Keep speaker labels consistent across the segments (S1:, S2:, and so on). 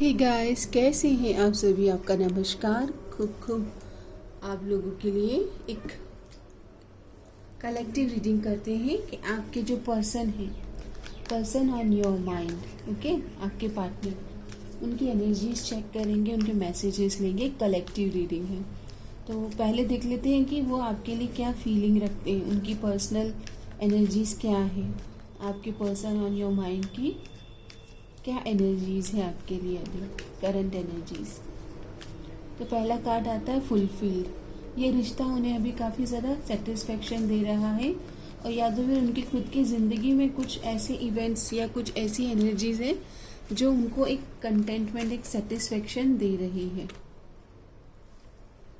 S1: Hey guys, कैसे हैं आप सभी। आपका नमस्कार। खूब आप लोगों के लिए एक कलेक्टिव रीडिंग करते हैं कि आपके जो person on your mind, okay, आपके पार्टनर, उनकी एनर्जीज चेक करेंगे, उनके मैसेजेस लेंगे। कलेक्टिव रीडिंग है तो पहले देख लेते हैं कि वो आपके लिए क्या फीलिंग रखते हैं, उनकी पर्सनल एनर्जीज क्या है, आपके पर्सन ऑन योर माइंड की क्या एनर्जीज है आपके लिए अभी, करंट एनर्जीज। तो पहला कार्ड आता है फुलफिल्ड। ये रिश्ता उन्हें अभी काफ़ी ज़्यादा सेटिस्फेक्शन दे रहा है, और या तो फिर उनकी खुद की ज़िंदगी में कुछ ऐसे इवेंट्स या कुछ ऐसी एनर्जीज है जो उनको एक कंटेंटमेंट, एक सेटिस्फेक्शन दे रही है।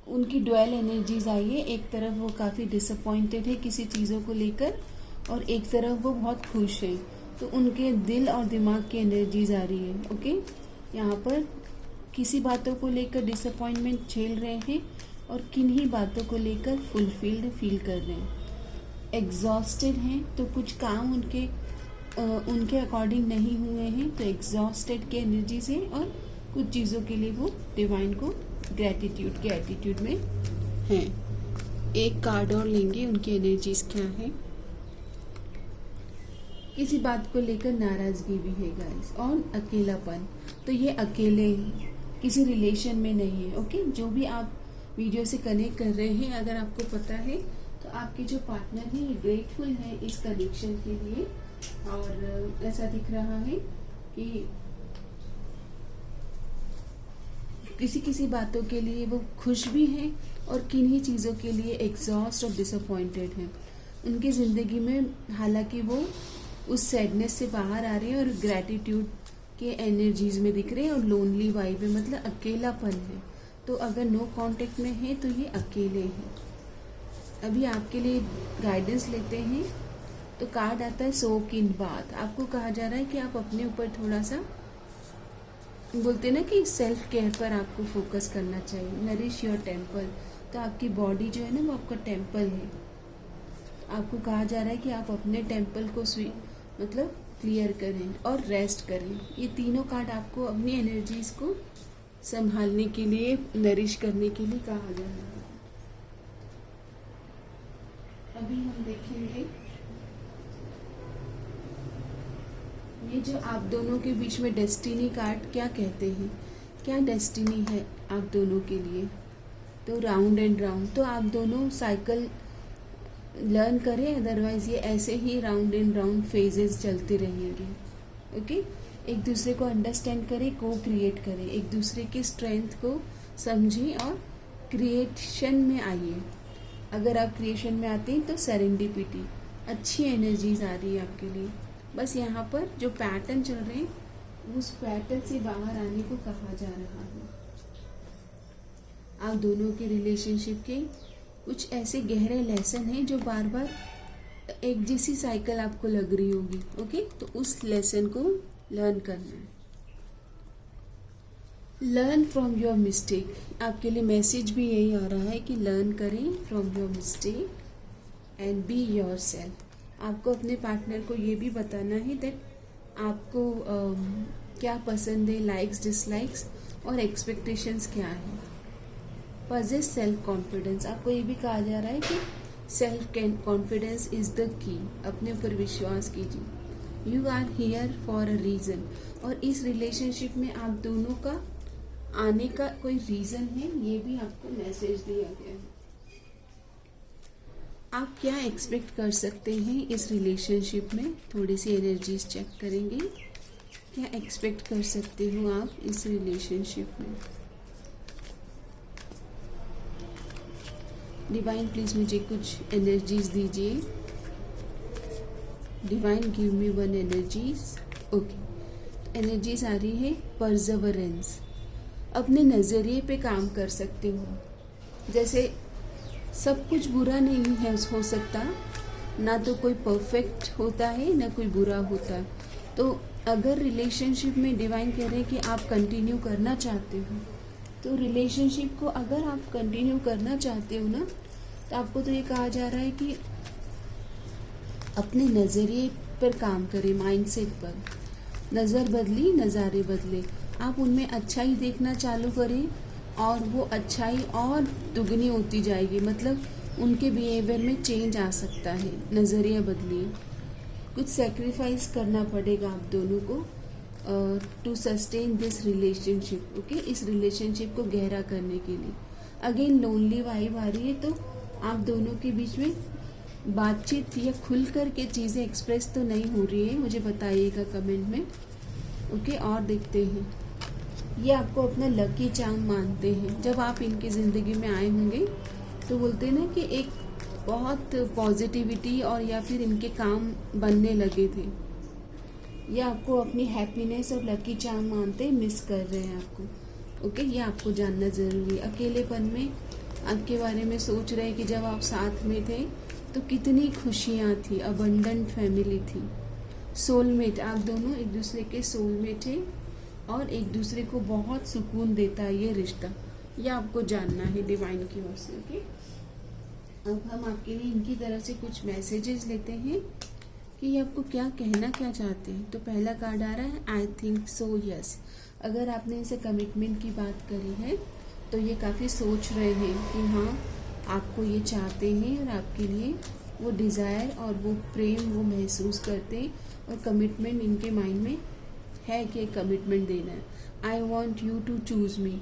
S1: उनकी ड्वेल एनर्जीज आई है। एक तरफ वो काफ़ी डिसअपॉइंटेड है किसी चीज़ों को लेकर, और एक तरफ वो बहुत खुश है। तो उनके दिल और दिमाग की एनर्जीज आ रही है। ओके, यहाँ पर किसी बातों को लेकर डिसअपॉइंटमेंट झेल रहे हैं और किन्हीं बातों को लेकर फुलफिल्ड फील कर रहे हैं। एग्जॉस्टेड हैं, तो कुछ काम उनके अकॉर्डिंग नहीं हुए हैं, तो एग्जॉस्टेड की एनर्जीज है, और कुछ चीज़ों के लिए वो डिवाइन को ग्रेटिट्यूड के एटीट्यूड में हैं। एक कार्ड और लेंगे, उनकी एनर्जीज क्या है। किसी बात को लेकर नाराजगी भी है गाइस, और अकेलापन। तो ये अकेले हैं, किसी रिलेशन में नहीं है। ओके, जो भी आप वीडियो से कनेक्ट कर रहे हैं, अगर आपको पता है तो आपके जो पार्टनर है ये ग्रेटफुल है इस कनेक्शन के लिए। और ऐसा दिख रहा है कि किसी बातों के लिए वो खुश भी हैं, और किन्हीं चीज़ों के लिए एग्जॉस्ट और डिसअपॉइंटेड हैं। उनकी ज़िंदगी में हालांकि वो उस सैडनेस से बाहर आ रहे हैं और ग्रैटिट्यूड के एनर्जीज में दिख रहे हैं, और लोनली वाइब है, मतलब अकेलापन है। तो अगर नो कांटेक्ट में है तो ये अकेले हैं। अभी आपके लिए गाइडेंस लेते हैं, तो कार्ड आता है सोक इन बाथ। आपको कहा जा रहा है कि आप अपने ऊपर थोड़ा सा, बोलते हैं ना कि सेल्फ केयर पर आपको फोकस करना चाहिए। Nourish your temple. तो आपकी बॉडी जो है ना, वो आपका टेम्पल है। आपको कहा जा रहा है कि आप अपने टेम्पल को मतलब क्लियर करें और रेस्ट करें। ये तीनों कार्ड आपको अपनी एनर्जीज को संभालने के लिए, नरिश करने के लिए कहा जा रहा है। अभी हम देखेंगे ये जो आप दोनों के बीच में डेस्टिनी कार्ड क्या कहते हैं, क्या डेस्टिनी है आप दोनों के लिए। तो राउंड एंड राउंड, तो आप दोनों साइकिल लर्न करें, अदरवाइज ये ऐसे ही राउंड एंड राउंड फेजेस चलते रहेंगे। ओके, एक दूसरे को अंडरस्टैंड करें, को क्रिएट करें, एक दूसरे की स्ट्रेंथ को समझें और क्रिएशन में आइए। अगर आप क्रिएशन में आते हैं तो सेरेंडिपिटी, अच्छी एनर्जीज आ रही है आपके लिए। बस यहाँ पर जो पैटर्न चल रहे हैं, उस पैटर्न से बाहर आने को कहा जा रहा है। आप दोनों के रिलेशनशिप के कुछ ऐसे गहरे लेसन हैं जो बार बार एक जैसी साइकिल आपको लग रही होगी। ओके, तो उस लेसन को लर्न करना है। लर्न फ्रॉम योर मिस्टेक, आपके लिए मैसेज भी यही आ रहा है कि लर्न करें from your mistake and be your self. आपको अपने पार्टनर को ये भी बताना है दैट आपको क्या पसंद है, लाइक्स डिसलाइक्स, और एक्सपेक्टेशंस क्या है। पजेस सेल्फ कॉन्फिडेंस, आपको ये भी कहा जा रहा है कि self confidence is the key. अपने ऊपर विश्वास कीजिए। You are here for a reason, और इस रिलेशनशिप में आप दोनों का आने का कोई रीज़न है, ये भी आपको मैसेज दिया गया है। आप क्या एक्सपेक्ट कर सकते हैं इस रिलेशनशिप में, थोड़ी सी एनर्जीज चेक करेंगे। क्या एक्सपेक्ट कर सकते हो आप इस रिलेशनशिप में। डिवाइन प्लीज मुझे कुछ एनर्जीज दीजिए। Divine give me one energies. Okay, energies आ रही है परजवरेंस। अपने नज़रिए पे काम कर सकते हो। जैसे सब कुछ बुरा नहीं है, हो सकता ना, तो कोई परफेक्ट होता है ना कोई बुरा होता है। तो अगर रिलेशनशिप में डिवाइन कह रहे हैं कि आप कंटिन्यू करना चाहते हो, तो रिलेशनशिप को अगर आप कंटिन्यू करना चाहते हो ना, तो आपको तो ये कहा जा रहा है कि अपने नज़रिए पर काम करें, माइंडसेट पर। नज़र बदली, नज़ारे बदले। आप उनमें अच्छाई देखना चालू करें और वो अच्छाई और दुगनी होती जाएगी। मतलब उनके बिहेवियर में चेंज आ सकता है, नज़रिया बदलिए। कुछ सेक्रीफाइस करना पड़ेगा आप दोनों को to sustain this relationship. Okay, इस रिलेशनशिप को गहरा करने के लिए। अगेन लोनली वाइब आ रही है, तो आप दोनों के बीच में बातचीत या खुल कर के चीज़ें एक्सप्रेस तो नहीं हो रही है, मुझे बताइएगा कमेंट में। ओके, और देखते हैं। ये आपको अपना लकी चार्म मानते हैं। जब आप इनकी ज़िंदगी में आए होंगे तो बोलते हैं ना कि एक बहुत पॉजिटिविटी और या फिर इनके काम बनने लगे थे। ये आपको अपनी हैप्पीनेस और लकी चार्म मानते, मिस कर रहे हैं आपको। ओके, ये आपको जानना ज़रूरी है। अकेलेपन में आपके बारे में सोच रहे हैं कि जब आप साथ में थे तो कितनी खुशियाँ थी, अबंडेंट फैमिली थी। सोलमेट, आप दोनों एक दूसरे के सोलमेट हैं और एक दूसरे को बहुत सुकून देता है ये रिश्ता। ये आपको जानना है डिवाइन की ओर से। ओके, अब हम आपके लिए इनकी तरफ से कुछ मैसेजेस लेते हैं कि ये आपको क्या कहना क्या चाहते हैं। तो पहला कार्ड आ रहा है आई थिंक सो यस। अगर आपने इनसे कमिटमेंट की बात करी है तो ये काफ़ी सोच रहे हैं कि हाँ आपको ये चाहते हैं और आपके लिए वो डिज़ायर और वो प्रेम वो महसूस करते हैं और कमिटमेंट इनके माइंड में है कि कमिटमेंट देना है। I want you to choose me.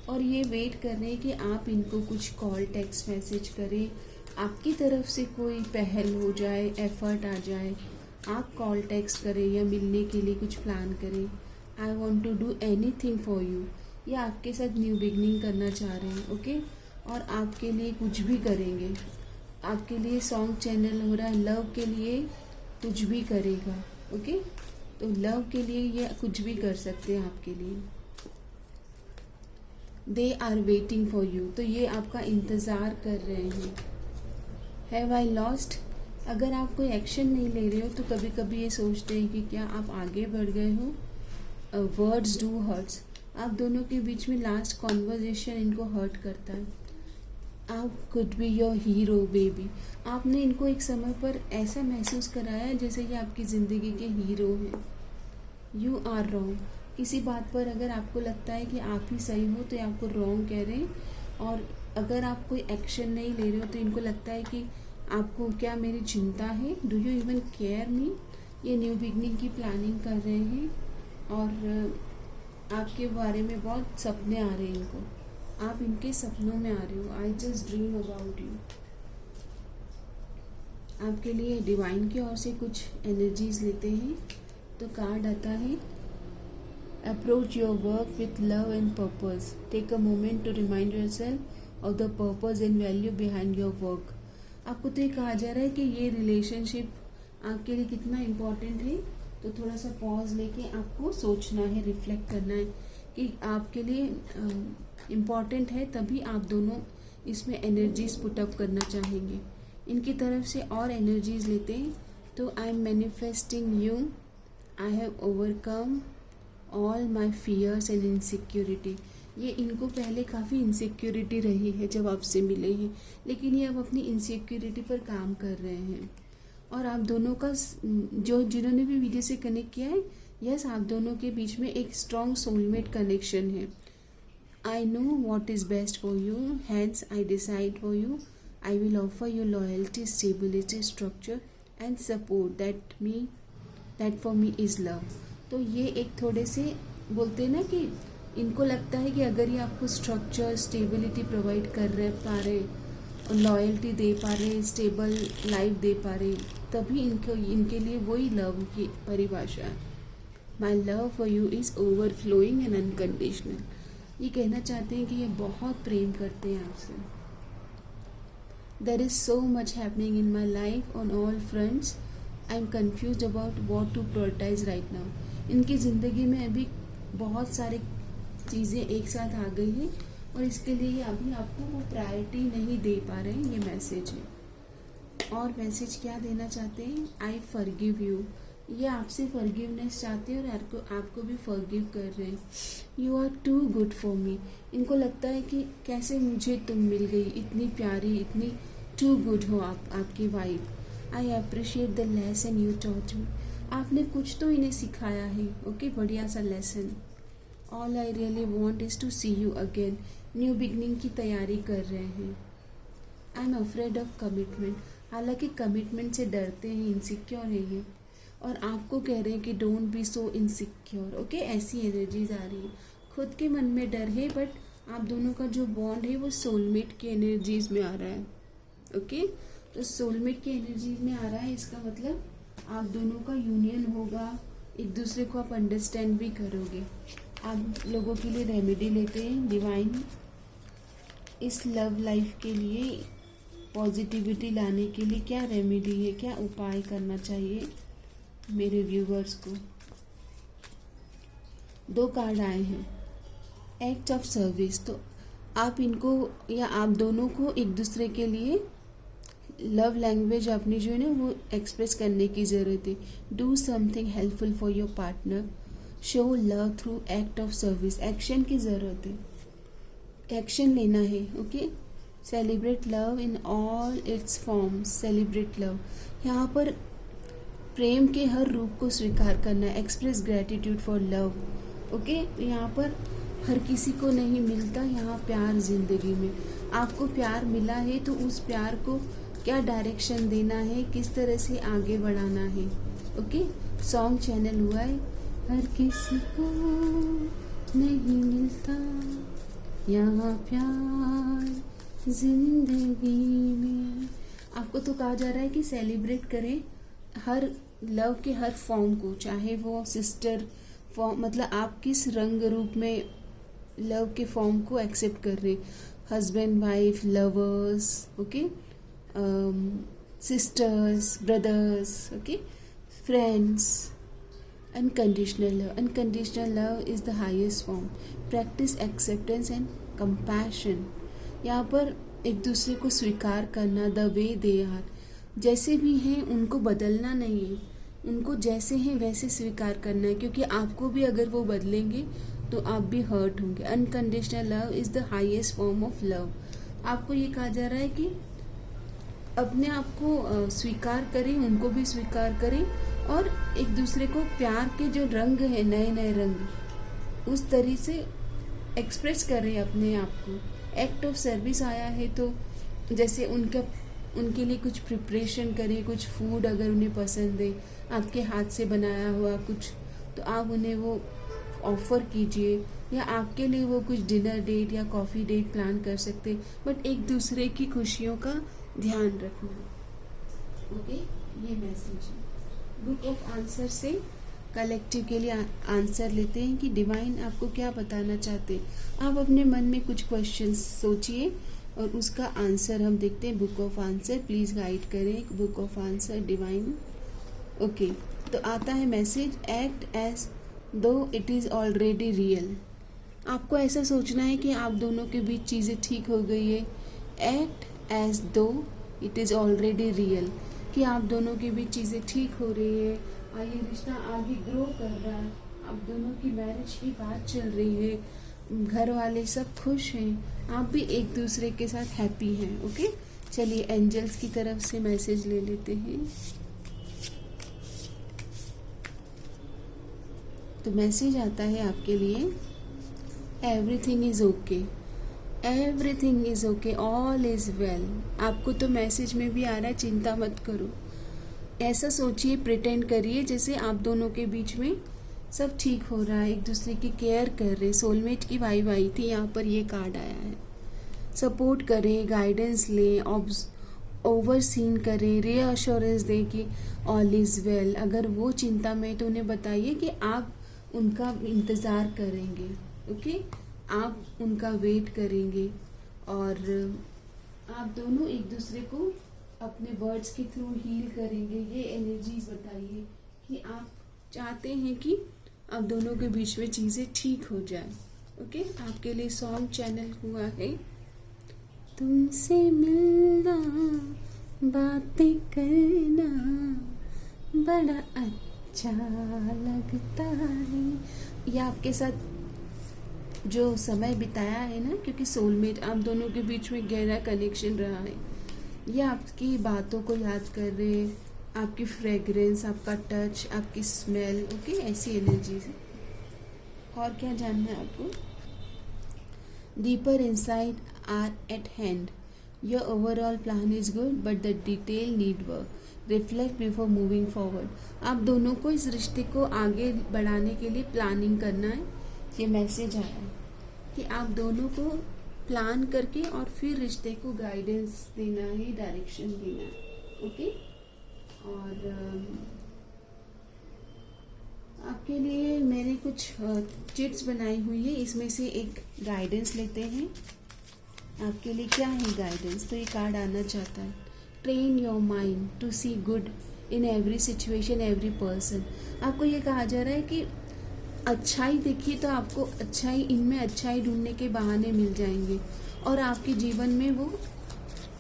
S1: और ये वेट कर रहे हैं कि आप इनको कुछ कॉल टेक्स्ट मैसेज करें, आपकी तरफ से कोई पहल हो जाए, एफर्ट आ जाए, आप कॉल टेक्स्ट करें या मिलने के लिए कुछ प्लान करें। I want to do anything for you. ये आपके साथ न्यू बिगनिंग करना चाह रहे हैं। ओके, और आपके लिए कुछ भी करेंगे। आपके लिए सॉन्ग चैनल हो रहा है, लव के लिए कुछ भी करेगा। ओके, तो लव के लिए ये कुछ भी कर सकते हैं आपके लिए। They are waiting for you, तो ये आपका इंतज़ार कर रहे हैं। हैव आई लॉस्ट, अगर आप कोई एक्शन नहीं ले रहे हो तो कभी कभी ये सोचते हैं कि क्या आप आगे बढ़ गए हो। वर्ड्स डू हर्ट्स, आप दोनों के बीच में लास्ट कॉन्वर्जेशन इनको हर्ट करता है। आप could be your hero baby, आपने इनको एक समय पर ऐसा महसूस कराया जैसे कि आपकी ज़िंदगी के हीरो हैं। यू आर रॉन्ग, किसी बात पर अगर आपको लगता है कि आप ही सही हो तो ये आपको रॉन्ग कह रहे हैं। और अगर आप कोई एक्शन नहीं ले रहे हो तो इनको लगता है कि आपको क्या मेरी चिंता है, डू यू इवन केयर मी। ये न्यू बिगनिंग की प्लानिंग कर रहे हैं और आपके बारे में बहुत सपने आ रहे हैं इनको, आप इनके सपनों में आ रहे हो। I just dream about you. आपके लिए डिवाइन की ओर से कुछ एनर्जीज लेते हैं। तो कार्ड आता है approach your work with love and purpose, take a moment to remind yourself of the purpose and value behind your work. आपको तो ये कहा जा रहा है कि ये रिलेशनशिप आपके लिए कितना इम्पोर्टेंट है। तो थोड़ा सा पॉज लेके आपको सोचना है, रिफ्लेक्ट करना है कि आपके लिए इम्पॉर्टेंट है, तभी आप दोनों इसमें एनर्जीज पुटअप करना चाहेंगे। इनकी तरफ से और एनर्जीज लेते हैं। तो I am manifesting you, I have overcome all my fears and insecurity. ये इनको पहले काफ़ी इनसिक्योरिटी रही है जब आपसे मिले हैं, लेकिन ये अब अपनी इनसिक्योरिटी पर काम कर रहे हैं। और आप दोनों का जो जिन्होंने भी वीडियो से कनेक्ट किया है, यस आप दोनों के बीच में एक स्ट्रॉन्ग सोलमेट कनेक्शन है। I know what is best for you, hence I decide for you, I will offer you loyalty, stability, structure and support that for me is love. तो ये एक थोड़े से बोलते हैं ना कि इनको लगता है कि अगर ये आपको स्ट्रक्चर, स्टेबिलिटी प्रोवाइड कर पा रहे और लॉयल्टी दे पा रहे, स्टेबल लाइफ दे पा रहे, तभी इनके लिए वही लव की परिभाषा है। My love for you is overflowing and unconditional. ये कहना चाहते हैं कि ये बहुत प्रेम करते हैं आपसे। There is so much happening in my life on all fronts, I am confuse about what to prioritise right now. इनकी ज़िंदगी में अभी बहुत सारी चीज़ें एक साथ आ गई हैं और इसके लिए अभी आपको वो प्रायोरिटी नहीं दे पा रहे हैं, ये मैसेज है। और मैसेज क्या देना चाहते हैं, आई फॉरगिव यू। ये आपसे फॉरगिवनेस चाहते हैं और आपको भी फॉरगिव कर रहे हैं। You are too good for me, इनको लगता है कि कैसे मुझे तुम मिल गई, इतनी प्यारी, इतनी टू गुड हो आपकी wife. I appreciate the lesson you taught me, आपने कुछ तो इन्हें सिखाया है। ओके, बढ़िया सा lesson. All I really want is to see you again. New beginning की तैयारी कर रहे हैं। I am afraid of commitment, हालांकि कमिटमेंट से डरते हैं, इनसिक्योर है ये, और आपको कह रहे हैं कि don't be so insecure. Okay, ऐसी एनर्जीज आ रही है। खुद के मन में डर है, बट आप दोनों का जो बॉन्ड है वो सोलमेट की एनर्जीज में आ रहा है। ओके, तो सोलमेट की एनर्जीज में आ रहा है, इसका मतलब आप दोनों का यूनियन होगा, एक दूसरे को आप अंडरस्टैंड भी करोगे। आप लोगों के लिए रेमेडी लेते हैं। डिवाइन, इस लव लाइफ के लिए पॉजिटिविटी लाने के लिए क्या रेमेडी है, क्या उपाय करना चाहिए मेरे व्यूवर्स को। 2 कार्ड आए हैं, एक्ट ऑफ सर्विस। तो आप इनको या आप दोनों को एक दूसरे के लिए लव लैंग्वेज अपनी जो है ना वो एक्सप्रेस करने की ज़रूरत है। Do something helpful for your partner, show love through act of service. Action की ज़रूरत है, एक्शन लेना है। Okay, celebrate love in all it's forms. Celebrate love, यहाँ पर प्रेम के हर रूप को स्वीकार करना है। Express gratitude for love. Okay, यहाँ पर हर किसी को नहीं मिलता यहाँ प्यार ज़िंदगी में। आपको प्यार मिला है तो उस प्यार को क्या डायरेक्शन देना है, किस तरह से आगे बढ़ाना है। ओके, सॉन्ग चैनल हुआ है। हर किसी को नहीं मिलता यहाँ प्यार जिंदगी में। आपको तो कहा जा रहा है कि सेलिब्रेट करें हर लव के हर फॉर्म को, चाहे वो सिस्टर फॉर्म, मतलब आप किस रंग रूप में लव के फॉर्म को एक्सेप्ट कर रहे, husband wife, lovers, okay, sisters, brothers, okay, friends. Unconditional love. Unconditional love is the highest form. Practice acceptance and compassion. यहाँ पर एक दूसरे को स्वीकार करना, the way they are. जैसे भी हैं उनको बदलना नहीं है, उनको जैसे हैं वैसे स्वीकार करना है, क्योंकि आपको भी अगर वो बदलेंगे तो आप भी हर्ट होंगे। Unconditional love is the highest form of love. आपको ये कहा जा रहा है कि अपने आप को स्वीकार करें, उनको भी स्वीकार करें, और एक दूसरे को प्यार के जो रंग है, नए नए रंग, उस तरीके से एक्सप्रेस करें अपने आप को। एक्ट ऑफ सर्विस आया है तो जैसे उनके लिए कुछ प्रिपरेशन करें, कुछ फूड अगर उन्हें पसंद है, आपके हाथ से बनाया हुआ कुछ, तो आप उन्हें वो ऑफ़र कीजिए, या आपके लिए वो कुछ डिनर डेट या कॉफ़ी डेट प्लान कर सकते, बट एक दूसरे की खुशियों का ध्यान रखना। ओके, ये मैसेज है। बुक ऑफ आंसर से कलेक्टिव के लिए आंसर लेते हैं कि डिवाइन आपको क्या बताना चाहते हैं। आप अपने मन में कुछ क्वेश्चंस सोचिए और उसका आंसर हम देखते हैं। Book of answer please guide करें। Book of answer divine. Okay, तो आता है message, act as though it is already real. आपको ऐसा सोचना है कि आप दोनों के बीच चीज़ें ठीक हो गई है। Act as though it is already real, कि आप दोनों के बीच चीज़ें ठीक हो रही है, और ये रिश्ता आगे ग्रो कर रहा है, आप दोनों की मैरिज की बात चल रही है, घर वाले सब खुश हैं, आप भी एक दूसरे के साथ हैप्पी हैं। ओके, चलिए एंजल्स की तरफ से मैसेज ले लेते हैं। तो मैसेज आता है आपके लिए, everything is okay, everything is okay, all is well. आपको तो मैसेज में भी आ रहा है, चिंता मत करो। ऐसा सोचिए, प्रिटेंड करिए जैसे आप दोनों के बीच में सब ठीक हो रहा है, एक दूसरे की केयर कर रहे। सोलमेट की वाइब आई थी, यहाँ पर ये कार्ड आया है। सपोर्ट करें, गाइडेंस लें, ओवरसीन करें, रीअश्योरेंस दें कि ऑल इज़ वेल। अगर वो चिंता में तो उन्हें बताइए कि आप उनका इंतज़ार करेंगे। ओके, आप उनका वेट करेंगे, और आप दोनों एक दूसरे को अपने वर्ड्स के थ्रू हील करेंगे। ये एनर्जीज बताइए कि आप चाहते हैं कि आप दोनों के बीच में चीज़ें ठीक हो जाए। ओके, आपके लिए सॉन्ग चैनल हुआ है। तुमसे मिलना, बातें करना बड़ा अच्छा लगता है। ये आपके साथ जो समय बिताया है ना, क्योंकि सोलमेट आप दोनों के बीच में गहरा कनेक्शन रहा है, ये आपकी बातों को याद कर रहे हैं, आपकी फ्रेगरेंस, आपका टच, आपकी स्मेल। ओके, ऐसी एनर्जीज है। और क्या जानना है आपको? Deeper insight are at hand. Your overall plan is good but the detail need work. Reflect before moving forward. आप दोनों को इस रिश्ते को आगे बढ़ाने के लिए प्लानिंग करना है. ये मैसेज आया है कि आप दोनों को प्लान करके और फिर रिश्ते को गाइडेंस देना है, डायरेक्शन देना है. ओके. और आपके लिए मैंने कुछ चिट्स बनाई हुई है. इसमें से एक गाइडेंस लेते हैं. आपके लिए क्या है गाइडेंस? तो ये कार्ड आना चाहता है. Train your mind to see good in every situation, every person. आपको ये कहा जा रहा है कि अच्छाई देखिए तो आपको अच्छाई, इनमें अच्छाई ढूंढने के बहाने मिल जाएंगे और आपके जीवन में वो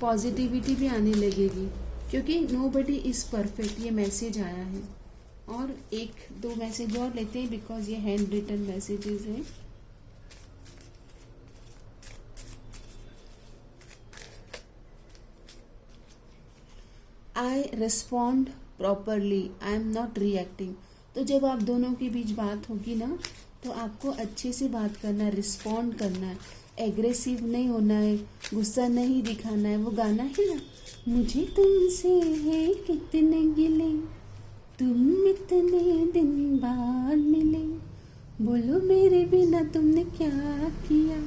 S1: पॉजिटिविटी भी आने लगेगी, क्योंकि नोबडी इज़ परफेक्ट. ये मैसेज आया है. और एक दो मैसेज और लेते हैं बिकॉज ये हैंड रिटन मैसेजेस हैं. I respond properly, I am not reacting. तो जब आप दोनों के बीच बात होगी ना, तो आपको अच्छे से बात करना है, रिस्पॉन्ड करना है, एग्रेसिव नहीं होना है, गुस्सा नहीं दिखाना है. वो गाना है ना, मुझे तुमसे है कितने गिले, तुम इतने दिन बाद मिले, बोलो मेरे बिना तुमने क्या किया,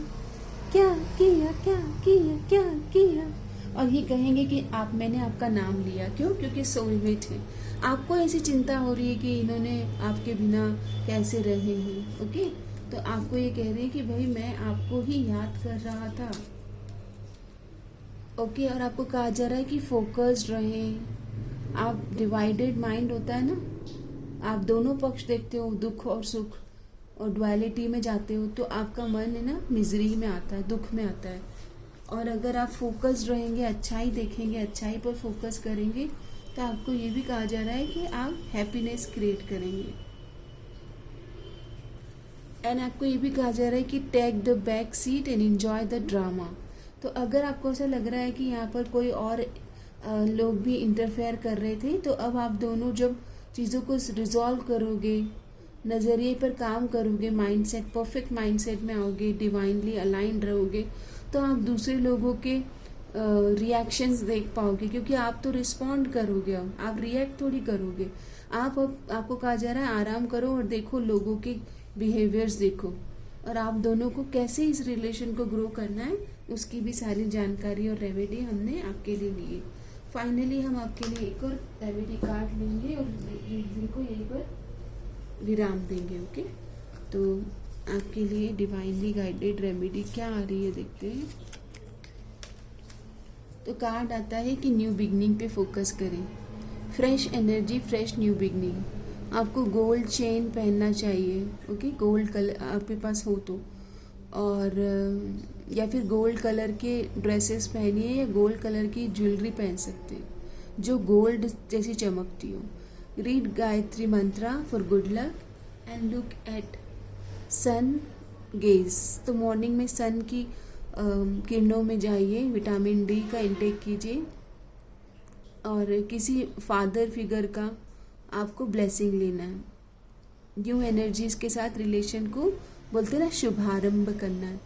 S1: क्या किया, क्या किया, क्या किया. और ये कहेंगे कि मैंने आपका नाम लिया. क्यों? क्योंकि सोलमेट है. आपको ऐसी चिंता हो रही है कि इन्होंने आपके बिना कैसे रहे हैं. ओके. तो आपको ये कह रहे हैं कि भाई मैं आपको ही याद कर रहा था. ओके. और आपको कहा जा रहा है कि फोकस्ड रहें. आप डिवाइडेड माइंड होता है ना, आप दोनों पक्ष देखते हो, दुख और सुख, और डुअलिटी में जाते हो, तो आपका मन है ना मिजरी में आता है, दुख में आता है. और अगर आप फोकस्ड रहेंगे, अच्छाई देखेंगे, अच्छाई पर फोकस करेंगे, तो आपको ये भी कहा जा रहा है कि आप हैप्पीनेस क्रिएट करेंगे. एंड आपको ये भी कहा जा रहा है कि take the back seat and enjoy the drama. तो अगर आपको ऐसा लग रहा है कि यहाँ पर कोई और लोग भी इंटरफेयर कर रहे थे, तो अब आप दोनों जब चीज़ों को रिजॉल्व करोगे, नज़रिए पर काम करोगे, माइंडसेट, परफेक्ट माइंडसेट में आओगे, डिवाइनली अलाइंड रहोगे, तो आप दूसरे लोगों के रिएक्शंस देख पाओगे, क्योंकि आप तो रिस्पॉन्ड करोगे. आप रिएक्ट थोड़ी करोगे. आपको कहा जा रहा है आराम करो और देखो लोगों के बिहेवियर्स देखो, और आप दोनों को कैसे इस रिलेशन को ग्रो करना है उसकी भी सारी जानकारी और रेमेडी हमने आपके लिए ली है. फाइनली हम आपके लिए एक और रेमेडी कार्ड लेंगे और रीडिंग को यहीं पर विराम देंगे. ओके. तो आपके लिए डिवाइनली गाइडेड रेमेडी क्या आ रही है देखते हैं. तो कार्ड आता है कि न्यू बिगनिंग पे फोकस करें. Fresh energy, fresh new beginning. आपको गोल्ड चेन पहनना चाहिए. ओके. गोल्ड कलर आपके पास हो तो, और या फिर गोल्ड कलर के ड्रेसेस पहनिए या गोल्ड कलर की ज्वेलरी पहन सकते हैं जो गोल्ड जैसी चमकती हो. Read Gayatri mantra for good luck and look at sun gaze. तो मॉर्निंग में सन की किरणों में जाइए, विटामिन डी का इंटेक कीजिए, और किसी फादर फिगर का आपको ब्लेसिंग लेना है. न्यू एनर्जीज के साथ रिलेशन को बोलते ना शुभारंभ करना है.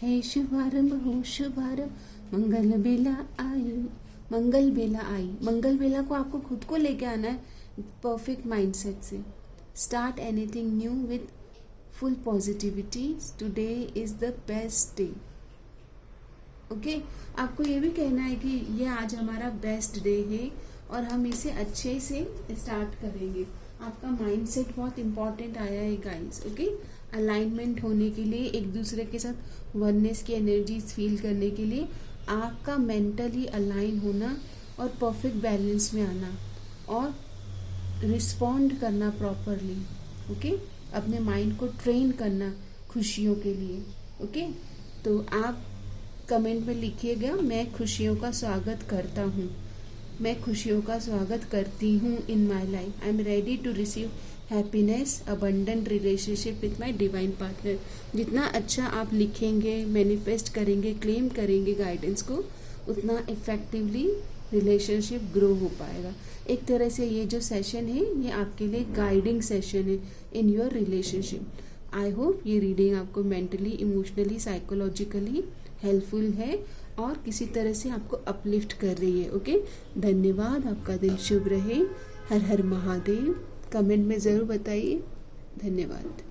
S1: हे शुभारंभ हो शुभारंभ, मंगल बेला आई, मंगल बेला आई. मंगल बेला को आपको खुद को लेके आना है परफेक्ट माइंडसेट से. Start anything new with full positivity. Today is the best day. Okay. आपको ये भी कहना है कि ये आज हमारा बेस्ट डे है और हम इसे अच्छे से स्टार्ट करेंगे. आपका माइंडसेट बहुत इंपॉर्टेंट आया है गाइस. ओके. अलाइनमेंट होने के लिए, एक दूसरे के साथ वननेस की एनर्जीज फील करने के लिए आपका मेंटली अलाइन होना और परफेक्ट बैलेंस में आना और रिस्पॉन्ड करना प्रॉपरली. ओके. अपने माइंड को ट्रेन करना खुशियों के लिए. ओके. तो आप कमेंट में लिखिएगा, मैं खुशियों का स्वागत करता हूँ, मैं खुशियों का स्वागत करती हूँ in my life. I am ready to receive happiness, abundant relationship with my divine partner. जितना अच्छा आप लिखेंगे, मैनिफेस्ट करेंगे, क्लेम करेंगे गाइडेंस को, उतना इफेक्टिवली रिलेशनशिप ग्रो हो पाएगा. एक तरह से ये जो सेशन है ये आपके लिए गाइडिंग सेशन है in your relationship. I hope ये रीडिंग आपको मेंटली, इमोशनली, साइकोलॉजिकली हेल्पफुल है और किसी तरह से आपको अपलिफ्ट कर रही है। ओके, धन्यवाद। आपका दिन शुभ रहे। हर हर महादेव। कमेंट में ज़रूर बताइए। धन्यवाद।